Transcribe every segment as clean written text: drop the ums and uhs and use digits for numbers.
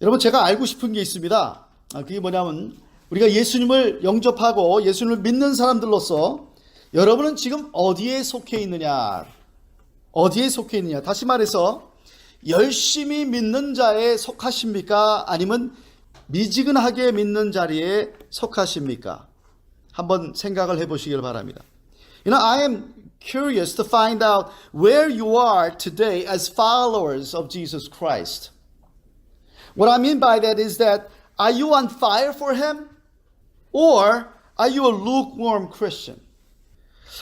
여러분, 제가 알고 싶은 게 있습니다. 그게 뭐냐면 우리가 예수님을 영접하고 예수님을 믿는 사람들로서 여러분은 지금 어디에 속해 있느냐? 어디에 속해 있느냐? 다시 말해서 열심히 믿는 자에 속하십니까? 아니면 미지근하게 믿는 자리에 속하십니까? 한번 생각을 해보시길 바랍니다. I am curious to find out where you are today as followers of Jesus Christ. What I mean by that is that are you on fire for Him? Or are you a lukewarm Christian?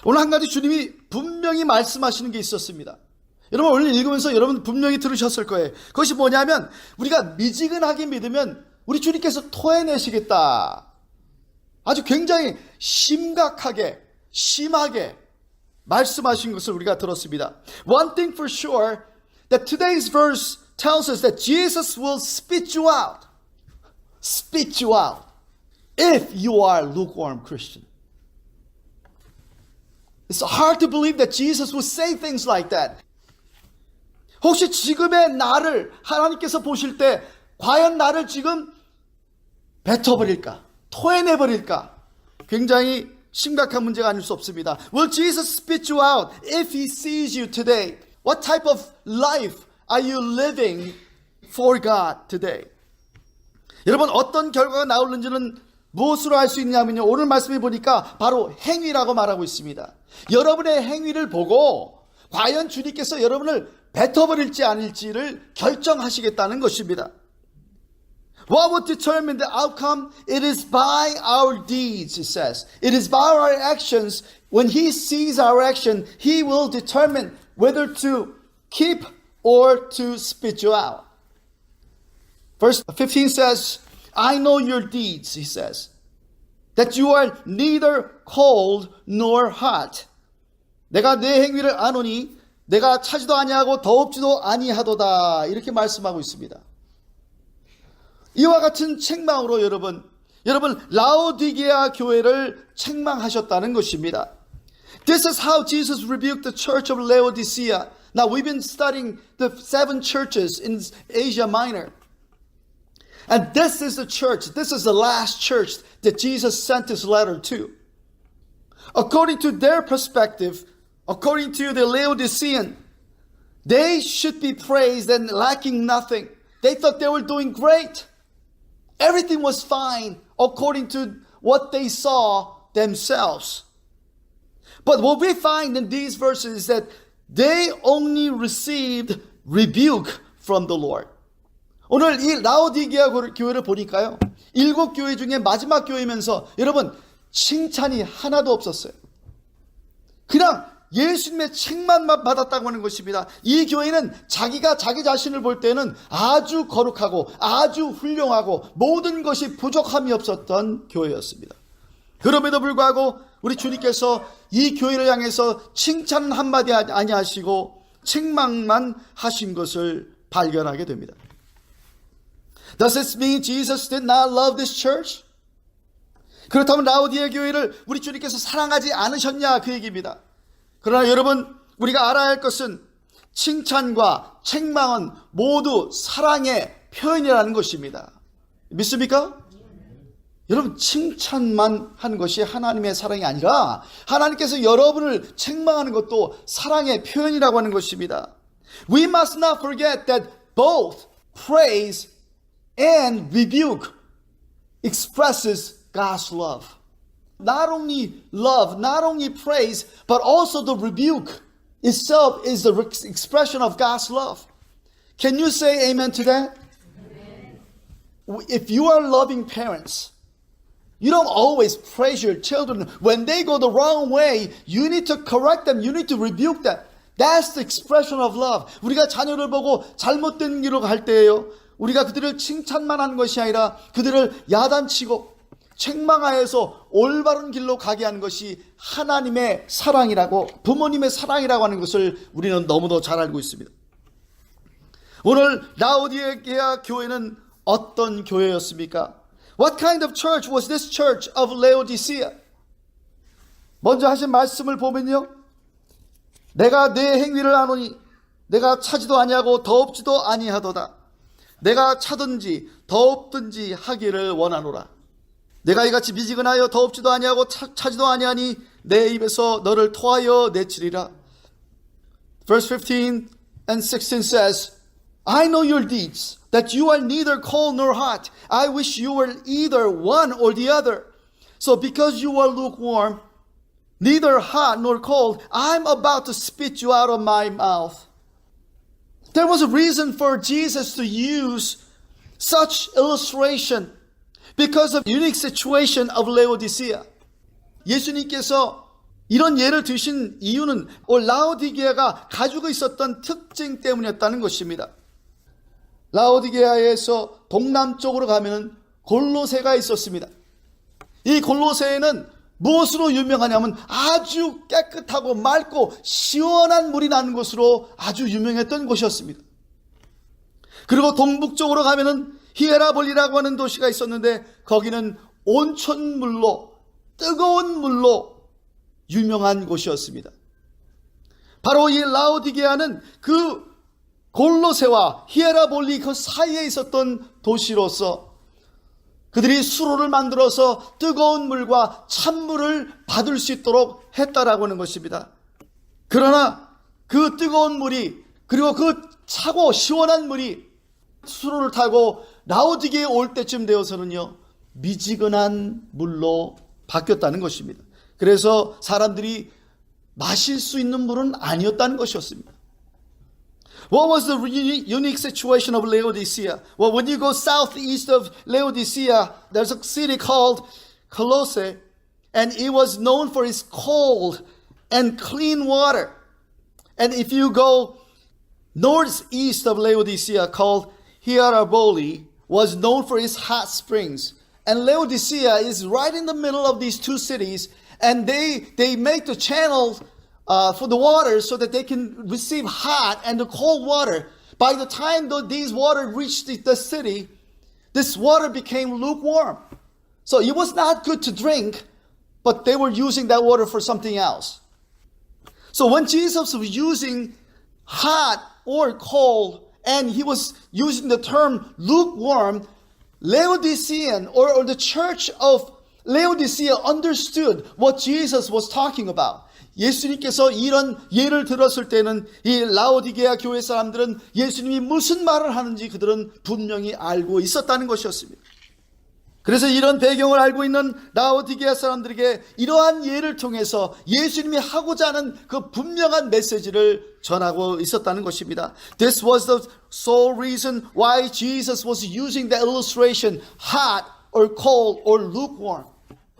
오늘 한 가지 주님이 분명히 말씀하시는 게 있었습니다. 여러분 오늘 읽으면서 여러분 분명히 들으셨을 거예요. 그것이 뭐냐면 우리가 미지근하게 믿으면 우리 주님께서 토해내시겠다. 아주 굉장히 심각하게 심하게 말씀하신 것을 우리가 들었습니다. One thing for sure that today's verse tells us that Jesus will spit you out. Spit you out if you are a lukewarm Christian. It's hard to believe that Jesus would say things like that. 혹시 지금의 나를 하나님께서 보실 때 과연 나를 지금 뱉어버릴까? 토해내버릴까? 굉장히 심각한 문제가 아닐 수 없습니다. Will Jesus spit you out if He sees you today? What type of life are you living for God today? 여러분 어떤 결과가 나오는지는 무엇으로 알 수 있냐면요. 오늘 말씀해 보니까 바로 행위라고 말하고 있습니다. 여러분의 행위를 보고 과연 주님께서 여러분을 뱉어버릴지 아닐지를 결정하시겠다는 것입니다. What would determine the outcome? It is by our deeds, it says. It is by our actions. When He sees our action, He will determine whether to keep or to spit you out. Verse 15 says, I know your deeds, He says, that you are neither cold nor hot. 내가 내 행위를 아노니 내가 차지도 아니하고 더웁지도 아니하도다. 이렇게 말씀하고 있습니다. 이와 같은 책망으로 여러분 라오디게아 교회를 책망하셨다는 것입니다. This is how Jesus rebuked the church of Laodicea. Now we've been studying the 7 churches in Asia Minor. And this is the church, this is the last church that Jesus sent His letter to. According to their perspective, according to the Laodicean, they should be praised and lacking nothing. They thought they were doing great. Everything was fine according to what they saw themselves. But what we find in these verses is that they only received rebuke from the Lord. 오늘 이 라오디게아 교회를 보니까요. 7 교회 중에 마지막 교회면서 여러분 칭찬이 하나도 없었어요. 그냥 예수님의 책망만 받았다고 하는 것입니다. 이 교회는 자기가 자기 자신을 볼 때는 아주 거룩하고 아주 훌륭하고 모든 것이 부족함이 없었던 교회였습니다. 그럼에도 불구하고 우리 주님께서 이 교회를 향해서 칭찬 한마디 아니하시고 책망만 하신 것을 발견하게 됩니다. Does this mean Jesus did not love this church? 그렇다면 라오디게 교회를 우리 주님께서 사랑하지 않으셨냐 그 얘기입니다. 그러나 여러분 우리가 알아야 할 것은 칭찬과 책망은 모두 사랑의 표현이라는 것입니다. 믿습니까? 여러분 칭찬만 하는 것이 하나님의 사랑이 아니라 하나님께서 여러분을 책망하는 것도 사랑의 표현이라고 하는 것입니다. We must not forget that both praise and rebuke expresses God's love. Not only love, not only praise, but also the rebuke itself is the expression of God's love. Can you say amen to that? Amen. If you are loving parents, you don't always praise your children. When they go the wrong way, you need to correct them. You need to rebuke them. That's the expression of love. 우리가 자녀를 보고 잘못된 길로 갈 때예요. 우리가 그들을 칭찬만 하는 것이 아니라 그들을 야단치고 책망하여서 올바른 길로 가게 하는 것이 하나님의 사랑이라고 부모님의 사랑이라고 하는 것을 우리는 너무도 잘 알고 있습니다. 오늘 라오디게아 교회는 어떤 교회였습니까? What kind of church was this church of Laodicea? 먼저 하신 말씀을 보면요. 내가 내 행위를 아노니 내가 차지도 아니하고 더웁지도 아니하도다. 내가 차든지 더웁든지 하기를 원하노라. 내가 이같이 미지근하여 더웁지도 아니하고 차지도 아니하니 내 입에서 너를 토하여 내치리라. Verse 15 and 16 says, I know your deeds, that you are neither cold nor hot. I wish you were either one or the other. So because you are lukewarm, neither hot nor cold, I'm about to spit you out of my mouth. There was a reason for Jesus to use such illustration because of the unique situation of Laodicea. 예수님께서 이런 예를 드신 이유는 라오디게아가 가지고 있었던 특징 때문이었다는 것입니다. 라오디게아에서 동남쪽으로 가면 골로새가 있었습니다. 이 골로새에는 무엇으로 유명하냐면 아주 깨끗하고 맑고 시원한 물이 나는 곳으로 아주 유명했던 곳이었습니다. 그리고 동북쪽으로 가면은 히에라볼리라고 하는 도시가 있었는데 거기는 온천물로, 뜨거운 물로 유명한 곳이었습니다. 바로 이 라오디게아는 그 골로새와 히에라볼리 그 사이에 있었던 도시로서 그들이 수로를 만들어서 뜨거운 물과 찬물을 받을 수 있도록 했다라고 하는 것입니다. 그러나 그 뜨거운 물이 그리고 그 차고 시원한 물이 수로를 타고 라오디게에 올 때쯤 되어서는요, 미지근한 물로 바뀌었다는 것입니다. 그래서 사람들이 마실 수 있는 물은 아니었다는 것이었습니다. What was the unique situation of Laodicea? Well, when you go southeast of Laodicea, there's a city called Colossae, and it was known for its cold and clean water. And if you go northeast of Laodicea, called Hierapolis, was known for its hot springs. And Laodicea is right in the middle of these two cities, and they make the channels for the water so that they can receive hot and the cold water. By the time these water reached the city, this water became lukewarm. So it was not good to drink, but they were using that water for something else. So when Jesus was using hot or cold, and he was using the term lukewarm, Laodicean or the church of Laodicea understood what Jesus was talking about. 예수님께서 이런 예를 들었을 때는 이 라오디게아 교회 사람들은 예수님이 무슨 말을 하는지 그들은 분명히 알고 있었다는 것이었습니다. 그래서 이런 배경을 알고 있는 라오디게아 사람들에게 이러한 예를 통해서 예수님이 하고자 하는 그 분명한 메시지를 전하고 있었다는 것입니다. This was the sole reason why Jesus was using the illustration hot or cold or lukewarm.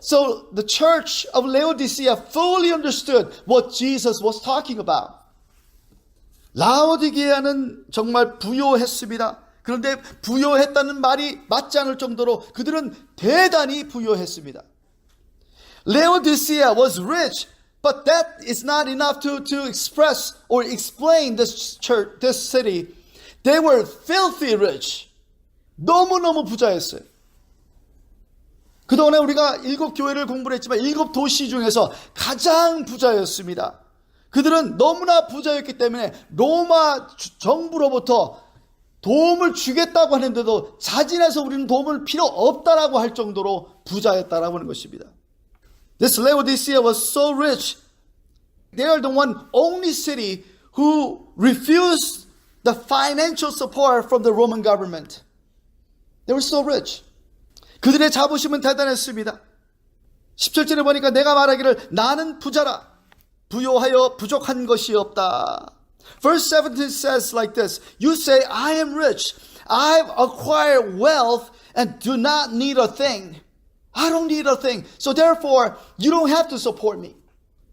So the church of Laodicea fully understood what Jesus was talking about. 라오디게아는 정말 부요했습니다. 그런데 부요했다는 말이 맞지 않을 정도로 그들은 대단히 부요했습니다. Laodicea was rich, but that is not enough to express or explain this church, this city. They were filthy rich. 너무너무 부자였어요. 그동안에 우리가 7교회를 공부를 했지만 7도시 중에서 가장 부자였습니다. 그들은 너무나 부자였기 때문에 로마 정부로부터 도움을 주겠다고 하는데도 자진해서 우리는 도움을 필요 없다라고 할 정도로 부자였다라고 하는 것입니다. This Laodicea was so rich. They are the only city who refused the financial support from the Roman government. They were so rich. 그들의 자부심은 대단했습니다. 17절에 보니까 내가 말하기를 나는 부자라 부요하여 부족한 것이 없다. Verse 17 says like this, you say I am rich, I've acquired wealth and do not need a thing. I don't need a thing. So therefore you don't have to support me.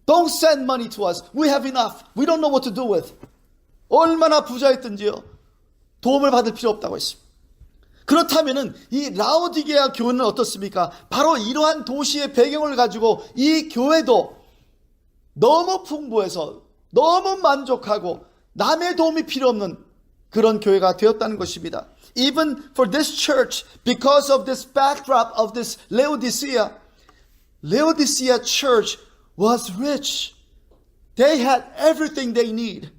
Don't send money to us. We have enough. We don't know what to do with. 얼마나 부자였든지요. 도움을 받을 필요 없다고 했습니다. 그렇다면은 이 라오디게아 교회는 어떻습니까? 바로 이러한 도시의 배경을 가지고 이 교회도 너무 풍부해서 너무 만족하고 남의 도움이 필요 없는 그런 교회가 되었다는 것입니다. Even for this church, because of this backdrop of this Laodicea church was rich. They had everything they need.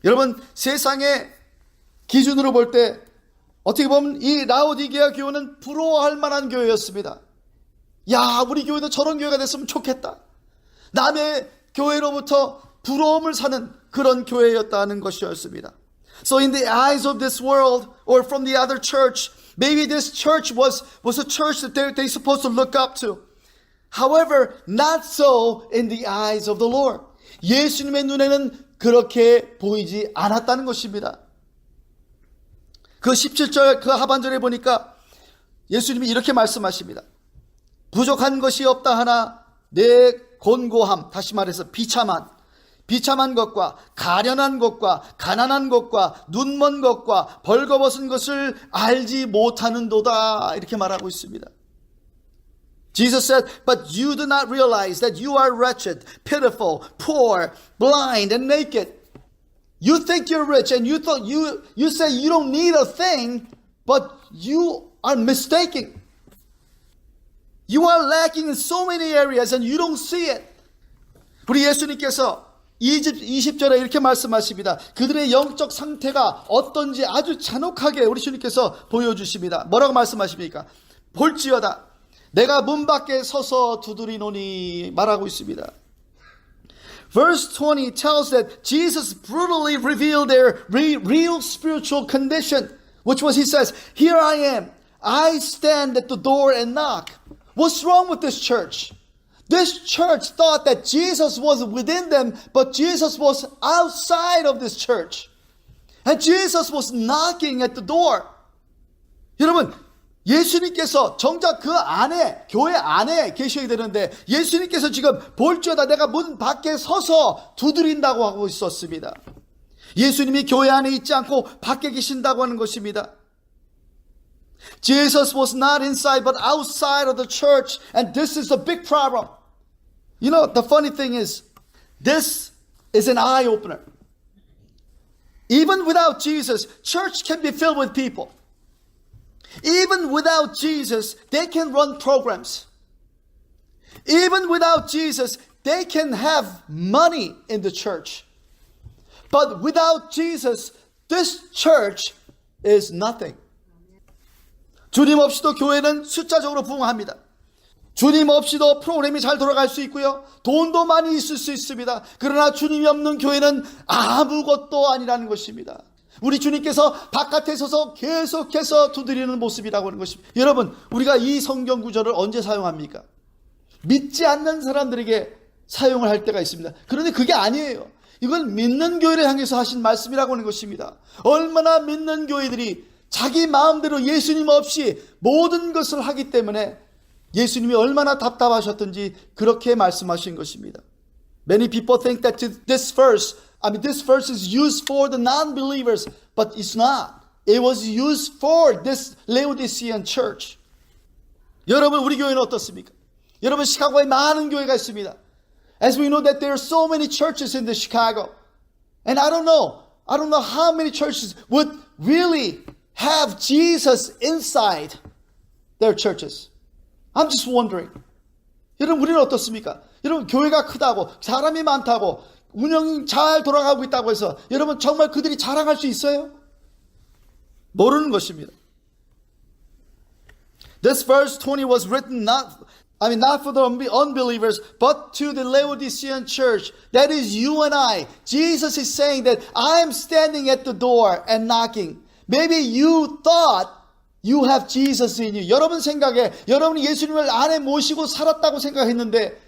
여러분, 세상의 기준으로 볼 때 어떻게 보면 이 라오디게아 교회는 부러워할 만한 교회였습니다. 야, 우리 교회도 저런 교회가 됐으면 좋겠다. 남의 교회로부터 부러움을 사는 그런 교회였다는 것이었습니다. So in the eyes of this world or from the other church, maybe this church was a church that they're supposed to look up to. However, not so in the eyes of the Lord. 예수님의 눈에는 그렇게 보이지 않았다는 것입니다. 그 17절 그 하반절에 보니까 예수님이 이렇게 말씀하십니다. 부족한 것이 없다 하나 내 곤고함, 다시 말해서 비참한 것과 가련한 것과 가난한 것과 눈먼 것과 벌거벗은 것을 알지 못하는도다, 이렇게 말하고 있습니다. Jesus said, but you do not realize that you are wretched, pitiful, poor, blind, and naked. You think you're rich and you say you don't need a thing, but you are mistaken. You are lacking in so many areas and you don't see it. 우리 예수님께서 20절에 이렇게 말씀하십니다. 그들의 영적 상태가 어떤지 아주 잔혹하게 우리 주님께서 보여주십니다. 뭐라고 말씀하십니까? 볼지어다 내가 문 밖에 서서 두드리노니 말하고 있습니다. Verse 20 tells that Jesus brutally revealed their real spiritual condition, which was, he says, here I am. I stand at the door and knock. What's wrong with this church? This church thought that Jesus was within them, but Jesus was outside of this church. And Jesus was knocking at the door. 여러분, 예수님께서 정작 그 안에, 교회 안에 계셔야 되는데 예수님께서 지금 볼지어다 내가 문 밖에 서서 두드린다고 하고 있었습니다. 예수님이 교회 안에 있지 않고 밖에 계신다고 하는 것입니다. Jesus was not inside but outside of the church, and this is a big problem. You know, the funny thing is, this is an eye-opener. Even without Jesus, church can be filled with people. Even without Jesus, they can run programs. Even without Jesus, they can have money in the church. But without Jesus, this church is nothing. 주님 없이도 교회는 숫자적으로 부흥합니다. 주님 없이도 프로그램이 잘 돌아갈 수 있고요. 돈도 많이 있을 수 있습니다. 그러나 주님이 없는 교회는 아무것도 아니라는 것입니다. 우리 주님께서 바깥에 서서 계속해서 두드리는 모습이라고 하는 것입니다. 여러분, 우리가 이 성경 구절을 언제 사용합니까? 믿지 않는 사람들에게 사용을 할 때가 있습니다. 그런데 그게 아니에요. 이건 믿는 교회를 향해서 하신 말씀이라고 하는 것입니다. 얼마나 믿는 교회들이 자기 마음대로 예수님 없이 모든 것을 하기 때문에 예수님이 얼마나 답답하셨던지 그렇게 말씀하신 것입니다. Many people think that this verse is used for the non-believers, but it's not. It was used for this Laodicean church. 여러분, 우리 교회는 어떻습니까? 여러분, 시카고에 많은 교회가 있습니다. As we know that there are so many churches in the Chicago. And I don't know how many churches would really have Jesus inside their churches. I'm just wondering. 여러분, 우리는 어떻습니까? 여러분, 교회가 크다고, 사람이 많다고, 운영이 잘 돌아가고 있다고 해서 여러분 정말 그들이 자랑할 수 있어요? 모르는 것입니다. This verse 20 was written not for the unbelievers, but to the Laodicean church. That is you and I. Jesus is saying that I am standing at the door and knocking. Maybe you thought you have Jesus in you. 여러분 생각에 여러분이 예수님을 안에 모시고 살았다고 생각했는데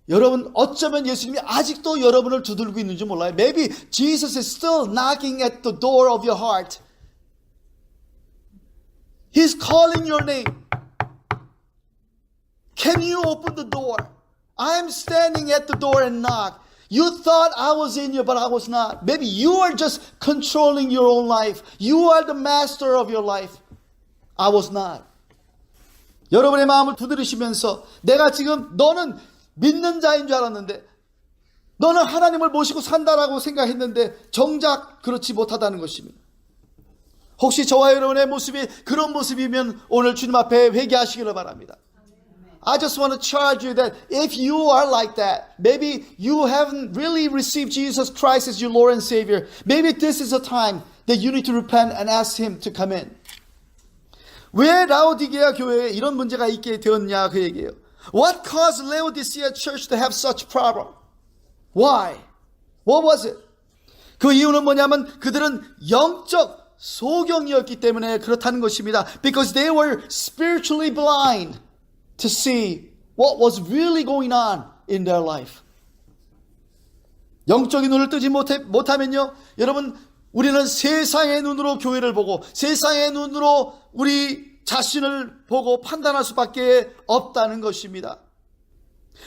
여러분 어쩌면 예수님이 아직도 여러분을 두들고 있는지 몰라요. Maybe Jesus is still knocking at the door of your heart. He's calling your name. Can you open the door? I am standing at the door and knock. You thought I was in you, but I was not. Maybe you are just controlling your own life. You are the master of your life. I was not. 여러분의 마음을 두드리시면서 내가 지금 너는 믿는 자인 줄 알았는데 너는 하나님을 모시고 산다라고 생각했는데 정작 그렇지 못하다는 것입니다. 혹시 저와 여러분의 모습이 그런 모습이면 오늘 주님 앞에 회개하시기를 바랍니다. I just want to charge you that if you are like that, maybe you haven't really received Jesus Christ as your Lord and Savior. Maybe this is a time that you need to repent and ask Him to come in. 왜 라오디게아 교회에 이런 문제가 있게 되었냐 그 얘기예요. What caused Laodicea church to have such problem? Why? What was it? 그 이유는 뭐냐면 그들은 영적 소경이었기 때문에 그렇다는 것입니다. Because they were spiritually blind to see what was really going on in their life. 영적인 눈을 뜨지 못하면요, 여러분, 우리는 세상의 눈으로 교회를 보고 세상의 눈으로 우리 자신을 보고 판단할 수밖에 없다는 것입니다.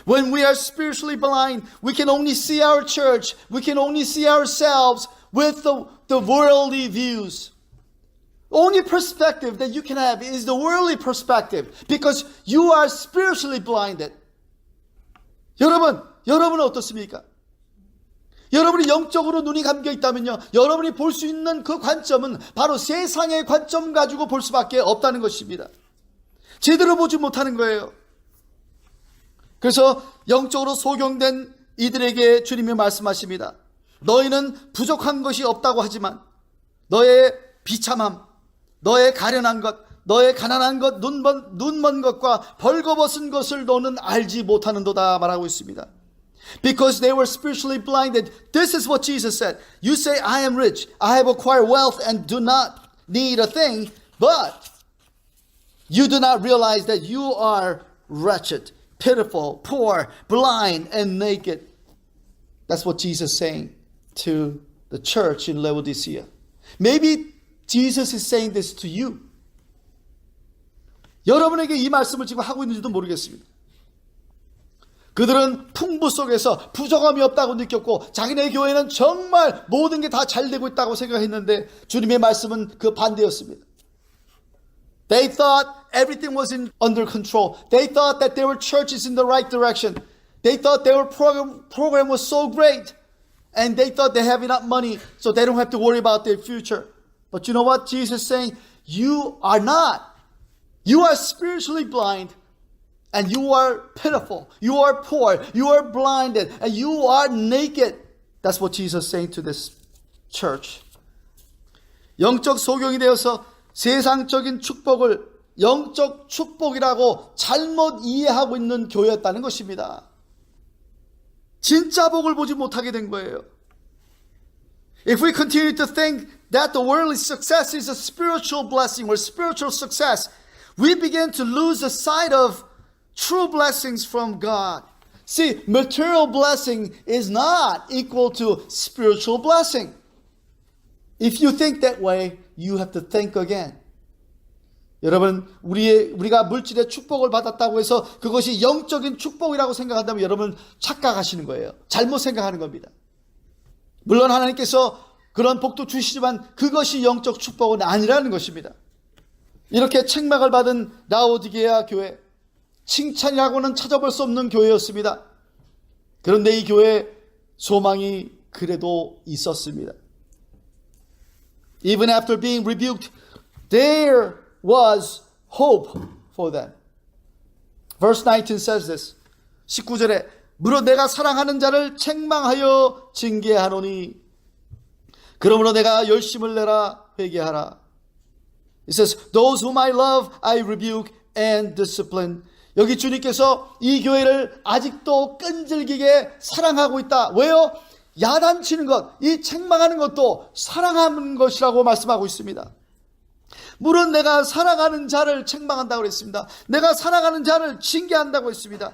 When we are spiritually blind, we can only see our church, we can only see ourselves with the worldly views. Only perspective that you can have is the worldly perspective because you are spiritually blinded. 여러분은 어떻습니까? 여러분이 영적으로 눈이 감겨 있다면요, 여러분이 볼 수 있는 그 관점은 바로 세상의 관점 가지고 볼 수밖에 없다는 것입니다. 제대로 보지 못하는 거예요. 그래서 영적으로 소경된 이들에게 주님이 말씀하십니다. 너희는 부족한 것이 없다고 하지만 너의 비참함, 너의 가련한 것, 너의 가난한 것, 눈먼 것과 벌거벗은 것을 너는 알지 못하는도다 말하고 있습니다. Because they were spiritually blinded. This is what Jesus said. You say, I am rich, I have acquired wealth and do not need a thing, but you do not realize that you are wretched, pitiful, poor, blind, and naked. That's what Jesus is saying to the church in Laodicea. Maybe Jesus is saying this to you. 여러분에게 이 말씀을 지금 하고 있는지도 모르겠습니다. 그들은 풍부 속에서 부족함이 없다고 느꼈고 자기네 교회는 정말 모든 게 다 잘 되고 있다고 생각했는데 주님의 말씀은 그 반대였습니다. They thought everything was under control. They thought that their church is in the right direction. They thought their program was so great. And they thought they have enough money so they don't have to worry about their future. But you know what Jesus is saying? You are not. You are spiritually blind. And you are pitiful, you are poor, you are blinded, and you are naked. That's what Jesus is saying to this church. 영적 소경이 되어서 세상적인 축복을 영적 축복이라고 잘못 이해하고 있는 교회였다는 것입니다. 진짜 복을 보지 못하게 된 거예요. If we continue to think that the worldly success is a spiritual blessing or spiritual success, we begin to lose the sight of true blessings from God. See, material blessing is not equal to spiritual blessing. If you think that way, you have to think again. 여러분, 우리가 물질의 축복을 받았다고 해서 그것이 영적인 축복이라고 생각한다면 여러분 착각하시는 거예요. 잘못 생각하는 겁니다. 물론 하나님께서 그런 복도 주시지만 그것이 영적 축복은 아니라는 것입니다. 이렇게 책망을 받은 라오디게아 교회, 칭찬이라고는 찾아볼 수 없는 교회였습니다. 그런데 이 교회에 소망이 그래도 있었습니다. Even after being rebuked, there was hope for them. Verse 19 says this. 19절에 무릇 내가 사랑하는 자를 책망하여 징계하노니 그러므로 내가 열심을 내라 회개하라. It says, those whom I love, I rebuke and discipline. 여기 주님께서 이 교회를 아직도 끈질기게 사랑하고 있다. 왜요? 야단치는 것, 이 책망하는 것도 사랑하는 것이라고 말씀하고 있습니다. 물론 내가 사랑하는 자를 책망한다고 했습니다. 내가 사랑하는 자를 징계한다고 했습니다.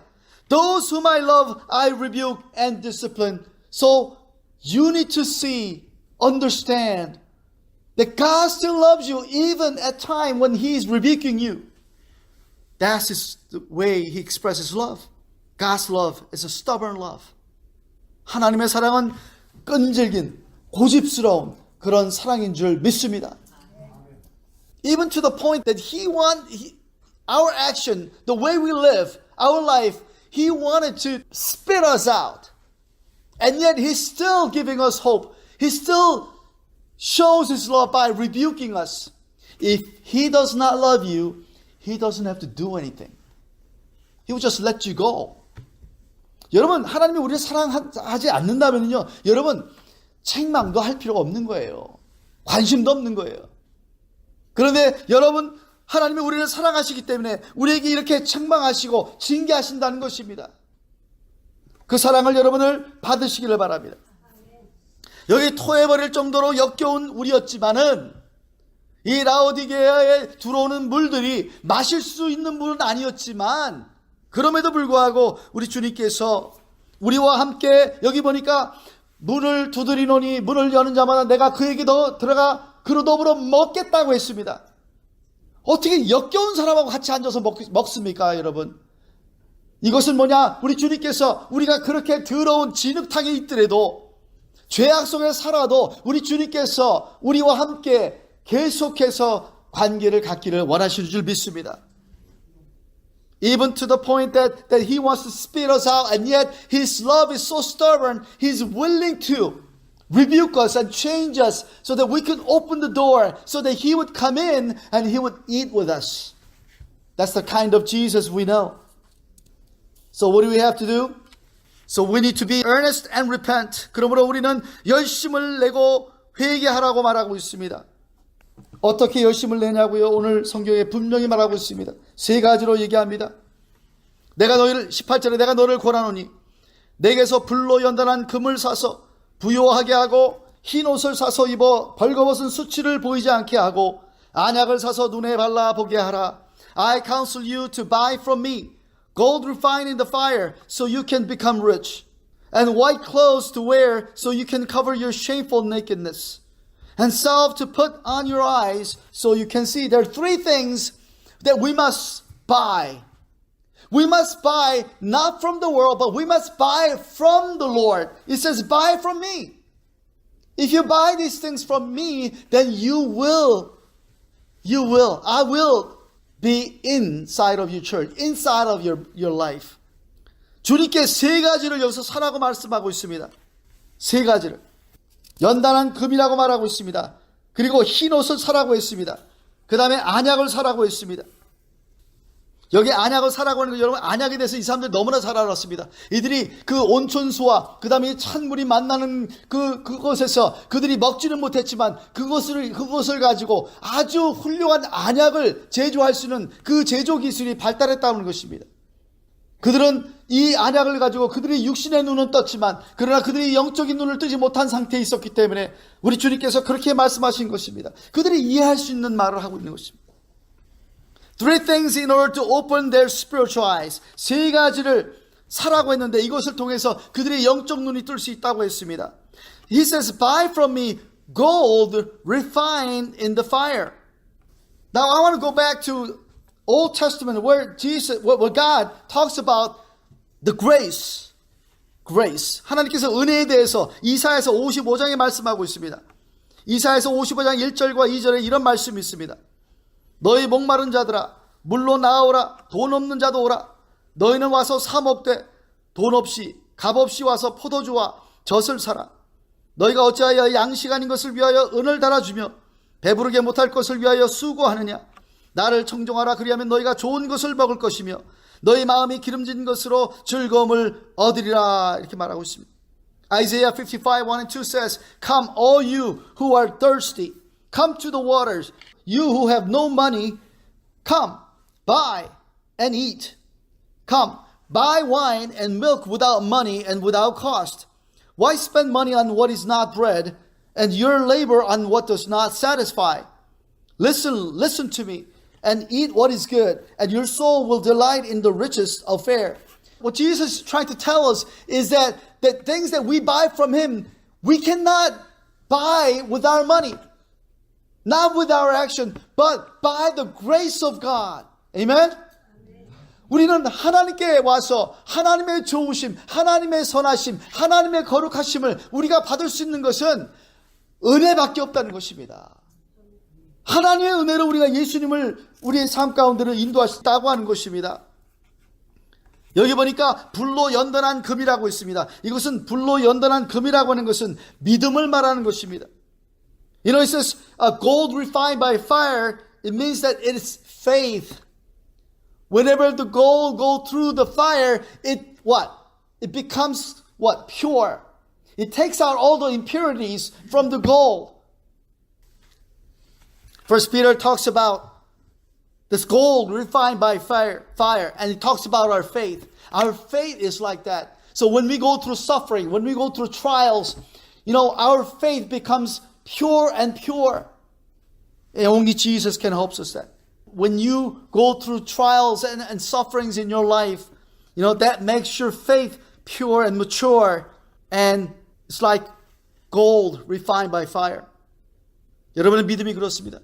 Those whom I love, I rebuke and discipline. So you need to see, understand that God still loves you even at time when He is rebuking you. That's the way He expresses love. God's love is a stubborn love. 하나님의 사랑은 끈질긴, 고집스러운 그런 사랑인 줄 믿습니다. Even to the point that our action, the way we live, our life, He wanted to spit us out. And yet He's still giving us hope. He still shows His love by rebuking us. If He does not love you, He doesn't have to do anything. He will just let you go. 여러분, 하나님이 우리를 사랑하지 않는다면요, 여러분, 책망도 할 필요가 없는 거예요. 관심도 없는 거예요. 그런데 여러분, 하나님이 우리를 사랑하시기 때문에 우리에게 이렇게 책망하시고 징계하신다는 것입니다. 그 사랑을 여러분을 받으시기를 바랍니다. 여기 토해버릴 정도로 역겨운 우리였지만은 이 라오디게아에 들어오는 물들이 마실 수 있는 물은 아니었지만 그럼에도 불구하고 우리 주님께서 우리와 함께 여기 보니까 문을 두드리노니 문을 여는 자마다 내가 그에게 들어가 그로 더불어 먹겠다고 했습니다. 어떻게 역겨운 사람하고 같이 앉아서 먹습니까, 여러분? 이것은 뭐냐? 우리 주님께서 우리가 그렇게 더러운 진흙탕에 있더라도 죄악 속에 살아도 우리 주님께서 우리와 함께 계속해서 관계를 갖기를 원하시는 줄 믿습니다. Even to the point that he wants to spit us out, and yet his love is so stubborn, he's willing to rebuke us and change us so that we can open the door so that he would come in and he would eat with us. That's the kind of Jesus we know. So what do we have to do? So we need to be earnest and repent. 그러므로 우리는 열심을 내고 회개하라고 말하고 있습니다. 어떻게 열심을 내냐고요? 오늘 성경에 분명히 말하고 있습니다. 세 가지로 얘기합니다. 내가 너희를 18절에 내가 너를 권하노니 내게서 불로 연단한 금을 사서 부요하게 하고 흰 옷을 사서 입어 벌거벗은 수치를 보이지 않게 하고 안약을 사서 눈에 발라 보게 하라. I counsel you to buy from me gold refined in the fire so you can become rich, and white clothes to wear so you can cover your shameful nakedness, and salve to put on your eyes so you can see. There are three things that we must buy. We must buy not from the world, but we must buy from the Lord. It says, buy from me. If you buy these things from me, then I will be inside of your church, inside of your life. 주님께 세 가지를 여기서 사라고 말씀하고 있습니다. 세 가지를. 연단한 금이라고 말하고 있습니다. 그리고 흰 옷을 사라고 했습니다. 그 다음에 안약을 사라고 했습니다. 여기 안약을 사라고 하는 거 여러분, 안약에 대해서 이 사람들 너무나 잘 알았습니다. 이들이 그 온천수와 그 다음에 찬물이 만나는 그곳에서 그들이 먹지는 못했지만 그것을 가지고 아주 훌륭한 안약을 제조할 수 있는 그 제조 기술이 발달했다는 것입니다. 그들은 이 안약을 가지고 그들이 육신의 눈은 떴지만 그러나 그들이 영적인 눈을 뜨지 못한 상태에 있었기 때문에 우리 주님께서 그렇게 말씀하신 것입니다. 그들이 이해할 수 있는 말을 하고 있는 것입니다. Three things in order to open their spiritual eyes. 세 가지를 사라고 했는데 이것을 통해서 그들의 영적 눈이 뜰 수 있다고 했습니다. He says, buy from me gold refined in the fire. Now I want to go back to Old Testament where God talks about the grace. 하나님께서 은혜에 대해서 이사야서 55장에 말씀하고 있습니다. 이사야서 55장 1절과 2절에 이런 말씀이 있습니다. 너희 목마른 자들아 물로 나오라. 돈 없는 자도 오라. 너희는 와서 사 먹되 돈 없이 값 없이 와서 포도주와 젖을 사라. 너희가 어찌하여 양식 아닌 것을 위하여 은을 달아주며 배부르게 못할 것을 위하여 수고하느냐. 나를 청종하라. 그리하면 너희가 좋은 것을 먹을 것이며 너희 마음이 기름진 것으로 즐거움을 얻으리라. 이렇게 말하고 있습니다. Isaiah 55, 1 and 2 says, Come all you who are thirsty, come to the waters. You who have no money, come, buy and eat. Come, buy wine and milk without money and without cost. Why spend money on what is not bread and your labor on what does not satisfy? Listen to me and eat what is good, and your soul will delight in the richest of fare. What Jesus is trying to tell us is that things that we buy from Him, we cannot buy with our money. Not with our action, but by the grace of God. Amen? 우리는 하나님께 와서 하나님의 좋으심, 하나님의 선하심, 하나님의 거룩하심을 우리가 받을 수 있는 것은 은혜밖에 없다는 것입니다. 하나님의 은혜로 우리가 예수님을 우리의 삶 가운데로 인도하셨다고 하는 것입니다. 여기 보니까 불로 연단한 금이라고 있습니다. 이것은 불로 연단한 금이라고 하는 것은 믿음을 말하는 것입니다. You know, it says gold refined by fire. It means that it is faith. Whenever the gold goes through the fire, it becomes what? Pure. It takes out all the impurities from the gold. First Peter talks about This gold refined by fire. And it talks about our faith. Our faith is like that. So when we go through suffering, when we go through trials, our faith becomes pure and pure. And only Jesus can help us that. When you go through trials and sufferings in your life, that makes your faith pure and mature. And it's like gold refined by fire. 여러분의 믿음이 그렇습니다.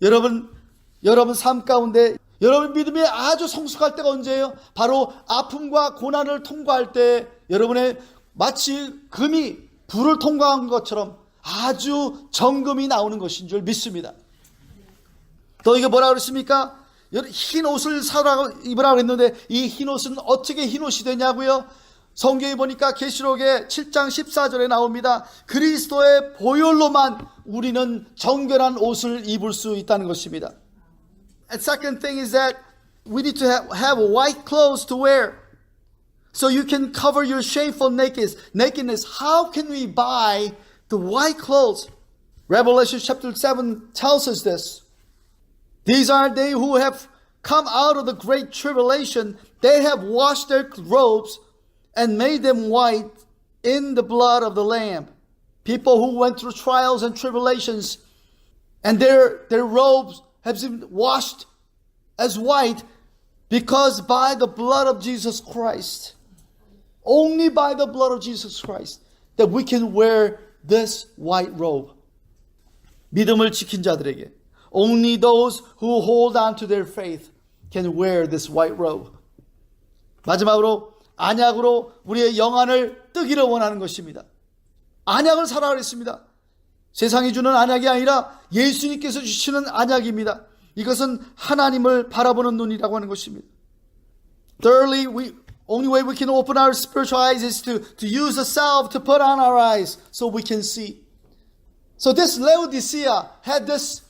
여러분 삶 가운데 여러분 믿음이 아주 성숙할 때가 언제예요? 바로 아픔과 고난을 통과할 때 여러분의 마치 금이 불을 통과한 것처럼 아주 정금이 나오는 것인 줄 믿습니다. 또 이게 뭐라 그랬습니까? 흰 옷을 입으라고 했는데 이 흰 옷은 어떻게 흰 옷이 되냐고요? 성경에 보니까 계시록의 7장 14절에 나옵니다. 그리스도의 보혈로만 우리는 정결한 옷을 입을 수 있다는 것입니다. And second thing is that we need to have white clothes to wear. So you can cover your shameful nakedness. How can we buy the white clothes? Revelation chapter 7 tells us this. These are they who have come out of the great tribulation. They have washed their robes and made them white in the blood of the Lamb. People who went through trials and tribulations, and their robes have been washed as white because by the blood of Jesus Christ. Only by the blood of Jesus Christ that we can wear this white robe. 믿음을 지킨 자들에게 only those who hold on to their faith can wear this white robe. 마지막으로 안약으로 우리의 영안을 뜨기를 원하는 것입니다. 안약을 사라 그랬습니다. 세상이 주는 안약이 아니라 예수님께서 주시는 안약입니다. 이것은 하나님을 바라보는 눈이라고 하는 것입니다. Thirdly, only way we can open our spiritual eyes is to use the salve to put on our eyes so we can see. So this Laodicea had this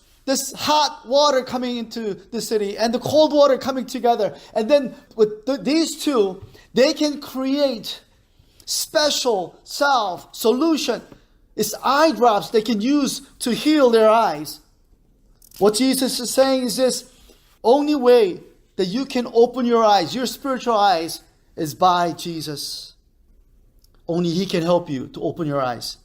hot water coming into the city and the cold water coming together. And then with these two, they can create special salve solution. It's eye drops they can use to heal their eyes. What Jesus is saying is this: only way that you can open your eyes, your spiritual eyes, is by Jesus. Only He can help you to open your eyes.